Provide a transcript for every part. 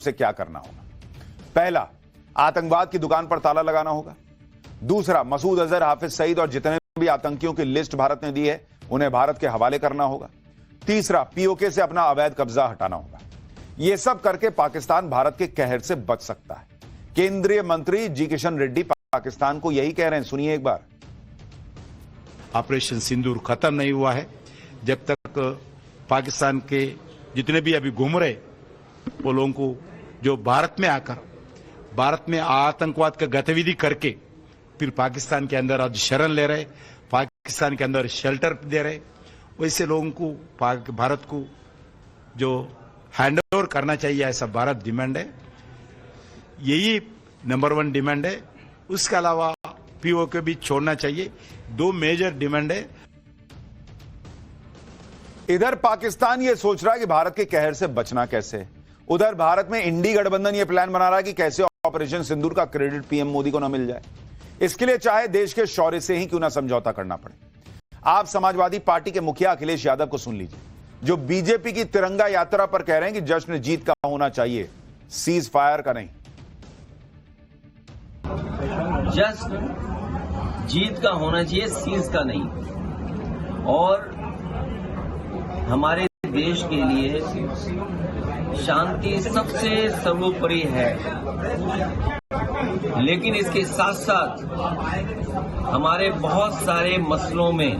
से क्या करना होगा। पहला, आतंकवाद की दुकान पर ताला लगाना होगा। दूसरा, मसूद अजहर, हाफिज सईद और जितने भी आतंकियों की लिस्ट भारत ने दी है उन्हें भारत के हवाले करना होगा। तीसरा, पीओके से अपना अवैध कब्जा हटाना होगा। यह सब करके पाकिस्तान भारत के कहर से बच सकता है। केंद्रीय मंत्री जी किशन रेड्डी पाकिस्तान को यही कह रहे हैं, सुनिए एक बार। ऑपरेशन सिंदूर खत्म नहीं हुआ है जब तक पाकिस्तान के जितने भी अभी घूम रहे वो लोगों को जो भारत में आकर भारत में आतंकवाद का गतिविधि करके फिर पाकिस्तान के अंदर आज शरण ले रहे, पाकिस्तान के अंदर शेल्टर दे रहे, वैसे लोगों को भारत को जो हैंड ओवर करना चाहिए ऐसा भारत डिमांड है। यही नंबर 1 डिमांड है। उसके अलावा पीओके भी छोड़ना चाहिए। 2 मेजर डिमांड है। इधर पाकिस्तान यह सोच रहा है कि भारत के कहर से बचना कैसे। उधर भारत में इंडी गठबंधन यह प्लान बना रहा है कि कैसे ऑपरेशन सिंदूर का क्रेडिट पीएम मोदी को न मिल जाए। इसके लिए चाहे देश के शौर्य से ही क्यों ना समझौता करना पड़े। आप समाजवादी पार्टी के मुखिया अखिलेश यादव को सुन लीजिए, जो बीजेपी की तिरंगा यात्रा पर कह रहे हैं कि जश्न जीत का होना चाहिए, सीज फायर का नहीं। जश्न जीत का होना चाहिए, सीज का नहीं। और हमारे देश के लिए शांति सबसे सर्वोपरि है, लेकिन इसके साथ साथ हमारे बहुत सारे मसलों में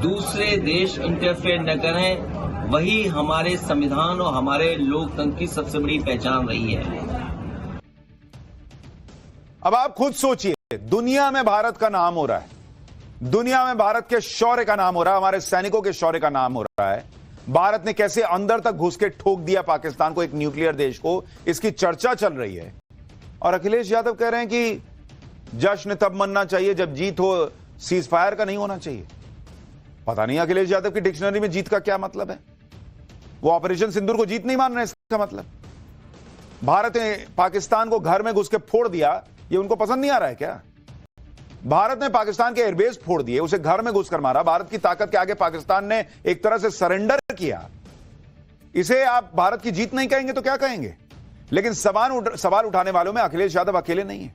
दूसरे देश इंटरफेयर न करें, वही हमारे संविधान और हमारे लोकतंत्र की सबसे बड़ी पहचान रही है। अब आप खुद सोचिए, दुनिया में भारत का नाम हो रहा है, दुनिया में भारत के शौर्य का नाम हो रहा है, हमारे सैनिकों के शौर्य का नाम हो रहा है। भारत ने कैसे अंदर तक घुस के ठोक दिया पाकिस्तान को, एक न्यूक्लियर देश को, इसकी चर्चा चल रही है। और अखिलेश यादव कह रहे हैं कि जश्न तब मनना चाहिए जब जीत हो, सीज फायर का नहीं होना चाहिए। पता नहीं अखिलेश यादव की डिक्शनरी में जीत का क्या मतलब है। वो ऑपरेशन सिंदूर को जीत नहीं मान रहे, इसका मतलब भारत ने पाकिस्तान को घर में घुस के फोड़ दिया, ये उनको पसंद नहीं आ रहा है क्या। भारत ने पाकिस्तान के एयरबेस फोड़ दिए, उसे घर में घुसकर मारा। भारत की ताकत के आगे पाकिस्तान ने एक तरह से सरेंडर किया। इसे आप भारत की जीत नहीं कहेंगे तो क्या कहेंगे। लेकिन सवाल उठाने वालों में अखिलेश यादव अकेले नहीं है,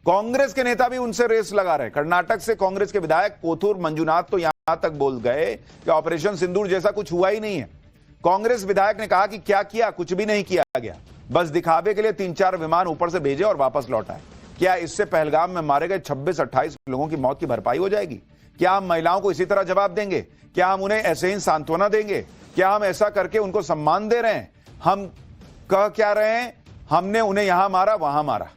कांग्रेस के नेता भी उनसे रेस लगा रहे हैं। कर्नाटक से कांग्रेस के विधायक कोथूर मंजुनाथ तो यहां तक बोल गए कि ऑपरेशन सिंदूर जैसा कुछ हुआ ही नहीं है। कांग्रेस विधायक ने कहा कि क्या किया, कुछ भी नहीं किया गया, बस दिखावे के लिए 3-4 विमान ऊपर से भेजे और वापस लौट आए। क्या इससे पहलगाम में मारे गए 26-28 लोगों की मौत की भरपाई हो जाएगी? क्या हम महिलाओं को इसी तरह जवाब देंगे? क्या हम उन्हें ऐसे ही सांत्वना देंगे? क्या हम ऐसा करके उनको सम्मान दे रहे हैं? हम कह क्या रहे हैं, हमने उन्हें यहां मारा वहां मारा।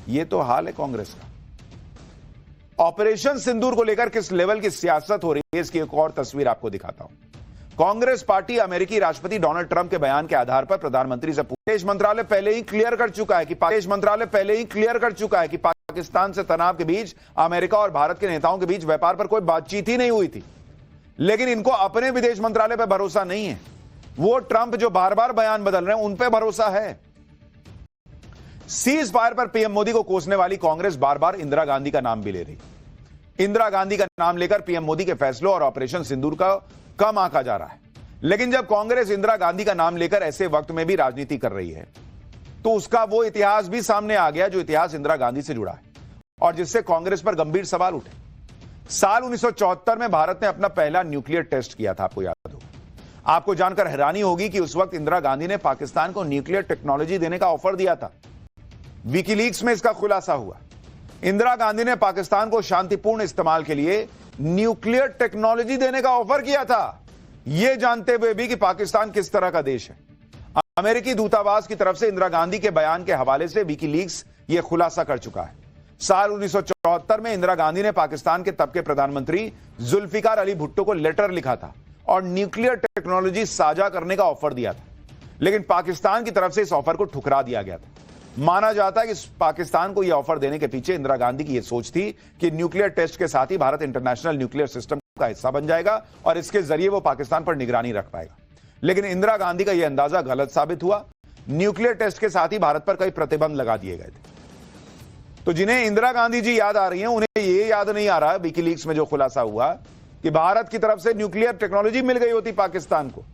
यह तो हाल है कांग्रेस का। ऑपरेशन सिंदूर को लेकर किस लेवल की सियासत हो रही है, इसकी एक और तस्वीर आपको दिखाता हूं। कांग्रेस पार्टी अमेरिकी राष्ट्रपति डोनाल्ड ट्रंप के बयान के आधार पर प्रधानमंत्री से विदेश मंत्रालय पहले ही क्लियर कर चुका है कि पाकिस्तान से तनाव के बीच अमेरिका और भारत के नेताओं के बीच व्यापार पर कोई बातचीत ही नहीं हुई थी। लेकिन इनको अपने विदेश मंत्रालय पर भरोसा नहीं है। वो ट्रंप जो बार बार बयान बदल रहे हैं उन पर भरोसा है। सीज फायर पर पीएम मोदी को कोसने वाली कांग्रेस बार बार इंदिरा गांधी का नाम भी ले रही। इंदिरा गांधी का नाम लेकर पीएम मोदी के फैसलों और ऑपरेशन सिंदूर का कम आंका जा रहा है। लेकिन जब कांग्रेस इंदिरा गांधी का नाम लेकर ऐसे वक्त में भी राजनीति कर रही है तो उसका वो इतिहास भी सामने आ गया जो इतिहास इंदिरा गांधी से जुड़ा है और जिससे कांग्रेस पर गंभीर सवाल उठे। साल 1974 में भारत ने अपना पहला न्यूक्लियर टेस्ट किया था, आपको याद होगा। आपको जानकर हैरानी होगी कि उस वक्त इंदिरा गांधी ने पाकिस्तान को न्यूक्लियर टेक्नोलॉजी देने का ऑफर दिया था। विकीलीक्स में इसका खुलासा हुआ। इंदिरा गांधी ने पाकिस्तान को शांतिपूर्ण इस्तेमाल के लिए न्यूक्लियर टेक्नोलॉजी देने का ऑफर किया था, यह जानते हुए भी कि पाकिस्तान किस तरह का देश है। अमेरिकी दूतावास की तरफ से इंदिरा गांधी के बयान के हवाले से विकीलीक्स यह खुलासा कर चुका है। साल 1974 में इंदिरा गांधी ने पाकिस्तान के तब के प्रधानमंत्री जुल्फिकार अली भुट्टो को लेटर लिखा था और न्यूक्लियर टेक्नोलॉजी साझा करने का ऑफर दिया था। लेकिन पाकिस्तान की तरफ से इस ऑफर को ठुकरा दिया गया था। माना जाता है कि पाकिस्तान को यह ऑफर देने के पीछे इंदिरा गांधी की यह सोच थी कि न्यूक्लियर टेस्ट के साथ ही भारत इंटरनेशनल न्यूक्लियर सिस्टम का हिस्सा बन जाएगा और इसके जरिए वो पाकिस्तान पर निगरानी रख पाएगा। लेकिन इंदिरा गांधी का यह अंदाजा गलत साबित हुआ। न्यूक्लियर टेस्ट के साथ ही भारत पर कई प्रतिबंध लगा दिए गए थे। तो जिन्हें इंदिरा गांधी जी याद आ रही हैं, उन्हें यह याद नहीं आ रहा विकीलीक्स में जो खुलासा हुआ कि भारत की तरफ से न्यूक्लियर टेक्नोलॉजी मिल गई होती पाकिस्तान को।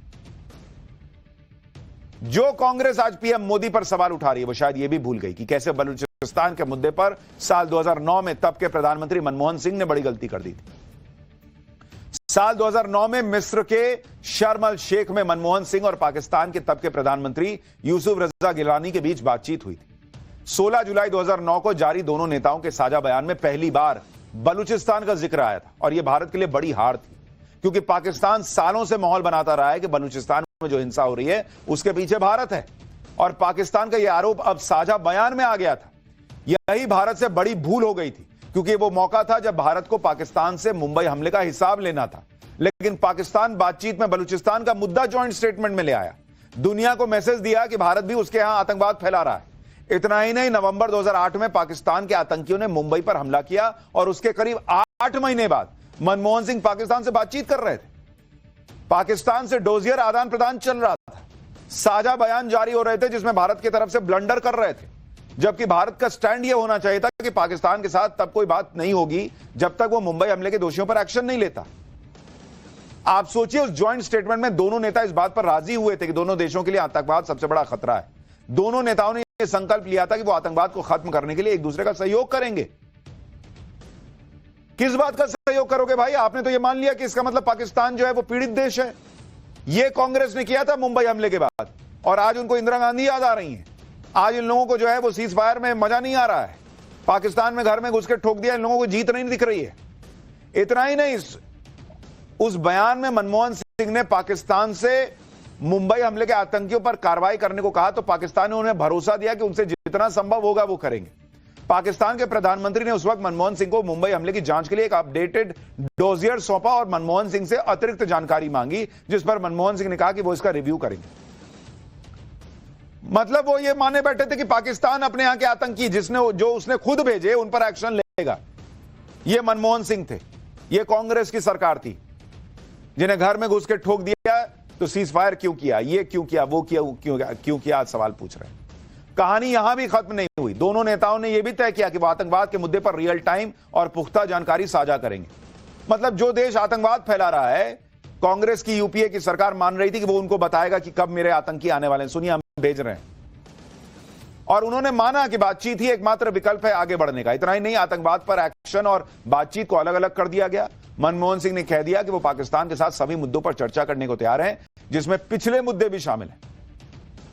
जो कांग्रेस आज पीएम मोदी पर सवाल उठा रही है वो शायद ये भी भूल गई कि कैसे बलूचिस्तान के मुद्दे पर साल 2009 में तब के प्रधानमंत्री मनमोहन सिंह ने बड़ी गलती कर दी थी। साल 2009 में मिस्र के शर्म अल शेख में मनमोहन सिंह और पाकिस्तान के तब के प्रधानमंत्री यूसुफ रजा गिलानी के बीच बातचीत हुई थी। 16 जुलाई 2009 को जारी दोनों नेताओं के साझा बयान में पहली बार बलूचिस्तान का जिक्र आया था और यह भारत के लिए बड़ी हार थी, क्योंकि पाकिस्तान सालों से माहौल बनाता रहा है कि बलूचिस्तान में जो हिंसा हो रही है उसके पीछे भारत है, और पाकिस्तान का यह आरोप अब साझा बयान में आ गया था। यही भारत से बड़ी भूल हो गई थी, क्योंकि वो मौका था जब भारत को पाकिस्तान से मुंबई हमले का हिसाब लेना था, लेकिन पाकिस्तान बातचीत में बलूचिस्तान का मुद्दा जॉइंट स्टेटमेंट में ले आया, दुनिया को मैसेज दिया कि भारत भी उसके यहां आतंकवाद फैला रहा है। इतना ही नहीं, नवंबर 2008 में पाकिस्तान के आतंकियों ने मुंबई पर हमला किया और उसके करीब 8 महीने बाद मनमोहन सिंह पाकिस्तान से बातचीत कर रहे थे। पाकिस्तान से डोजियर आदान प्रदान चल रहा था, साझा बयान जारी हो रहे थे जिसमें भारत की तरफ से ब्लंडर कर रहे थे, जबकि भारत का स्टैंड यह होना चाहिए था कि पाकिस्तान के साथ तब कोई बात नहीं होगी जब तक वो मुंबई हमले के दोषियों पर एक्शन नहीं लेता। आप सोचिए, उस जॉइंट स्टेटमेंट में दोनों नेता इस बात पर राजी हुए थे कि दोनों देशों के लिए आतंकवाद सबसे बड़ा खतरा है। दोनों नेताओं ने यह संकल्प लिया था कि वो आतंकवाद को खत्म करने के लिए एक दूसरे का सहयोग करेंगे। किस बात का सहयोग करोगे भाई? आपने तो यह मान लिया कि इसका मतलब पाकिस्तान जो है वो पीड़ित देश है। यह कांग्रेस ने किया था मुंबई हमले के बाद, और आज उनको इंदिरा गांधी याद आ रही है। आज इन लोगों को जो है वो सीज फायर में मजा नहीं आ रहा है। पाकिस्तान में घर में घुस के ठोक दिया, इन लोगों को जीत नहीं दिख रही है। इतना ही नहीं, उस बयान में मनमोहन सिंह ने पाकिस्तान से मुंबई हमले के आतंकियों पर कार्रवाई करने को कहा, तो पाकिस्तान ने उन्हें भरोसा दिया कि उनसे जितना संभव होगा वो करेंगे। पाकिस्तान के प्रधानमंत्री ने उस वक्त मनमोहन सिंह को मुंबई हमले की जांच के लिए एक अपडेटेड डोजियर सौंपा और मनमोहन सिंह से अतिरिक्त जानकारी मांगी, जिस पर मनमोहन सिंह ने कहा कि वो इसका रिव्यू करेंगे। मतलब वो ये माने बैठे थे कि पाकिस्तान अपने यहां के आतंकी जो उसने खुद भेजे उन पर एक्शन लेगा। ये मनमोहन सिंह थे, ये कांग्रेस की सरकार थी जिन्हें घर में घुस के ठोक दिया, तो सीज फायर क्यों किया, ये क्यों किया, वो क्यों किया, आज सवाल पूछ रहे हैं। कहानी यहां भी खत्म नहीं हुई। दोनों नेताओं ने यह भी तय किया कि वो आतंकवाद के मुद्दे पर रियल टाइम और पुख्ता जानकारी साझा करेंगे। मतलब जो देश आतंकवाद फैला रहा है, कांग्रेस की यूपीए की सरकार मान रही थी कि वो उनको बताएगा कि कब मेरे आतंकी आने वाले हैं, सुनिए हम भेज रहे हैं। और उन्होंने माना कि बातचीत ही एकमात्र विकल्प है आगे बढ़ने का। इतना ही नहीं, आतंकवाद पर एक्शन और बातचीत को अलग अलग कर दिया गया। मनमोहन सिंह ने कह दिया कि वो पाकिस्तान के साथ सभी मुद्दों पर चर्चा करने को तैयार हैं, जिसमें पिछले मुद्दे भी शामिल हैं।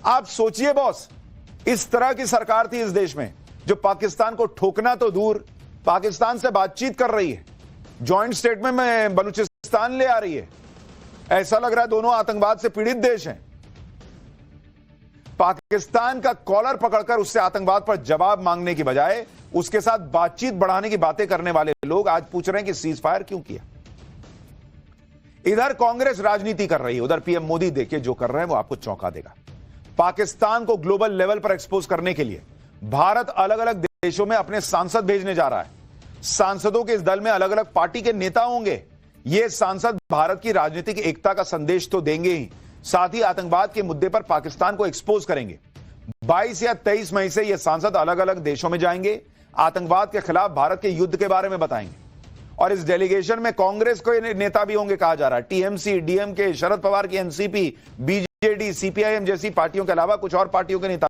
आप सोचिए बॉस, इस तरह की सरकार थी इस देश में जो पाकिस्तान को ठोकना तो दूर, पाकिस्तान से बातचीत कर रही है, जॉइंट स्टेटमेंट में बलूचिस्तान ले आ रही है। ऐसा लग रहा है दोनों आतंकवाद से पीड़ित देश हैं। पाकिस्तान का कॉलर पकड़कर उससे आतंकवाद पर जवाब मांगने की बजाय उसके साथ बातचीत बढ़ाने की बातें करने वाले लोग आज पूछ रहे हैं कि सीज फायर क्यों किया। इधर कांग्रेस राजनीति कर रही है, उधर पीएम मोदी देखिए जो कर रहे हैं वो आपको चौंका देगा। पाकिस्तान को ग्लोबल लेवल पर एक्सपोज करने के लिए भारत अलग अलग देशों में अपने सांसद भेजने जा रहा है। सांसदों के इस दल में अलग अलग पार्टी के नेता होंगे। ये सांसद भारत की राजनीतिक एकता का संदेश तो देंगे ही, साथ ही आतंकवाद के मुद्दे पर पाकिस्तान को एक्सपोज करेंगे। 22 या 23 मई से ये सांसद अलग अलग देशों में जाएंगे, आतंकवाद के खिलाफ भारत के युद्ध के बारे में बताएंगे। और इस डेलीगेशन में कांग्रेस के नेता भी होंगे कहा जा रहा है। टीएमसी, डीएमके, शरद पवार की एनसीपी, बीजेडी, सीपीआईएम जैसी पार्टियों के अलावा कुछ और पार्टियों के नेता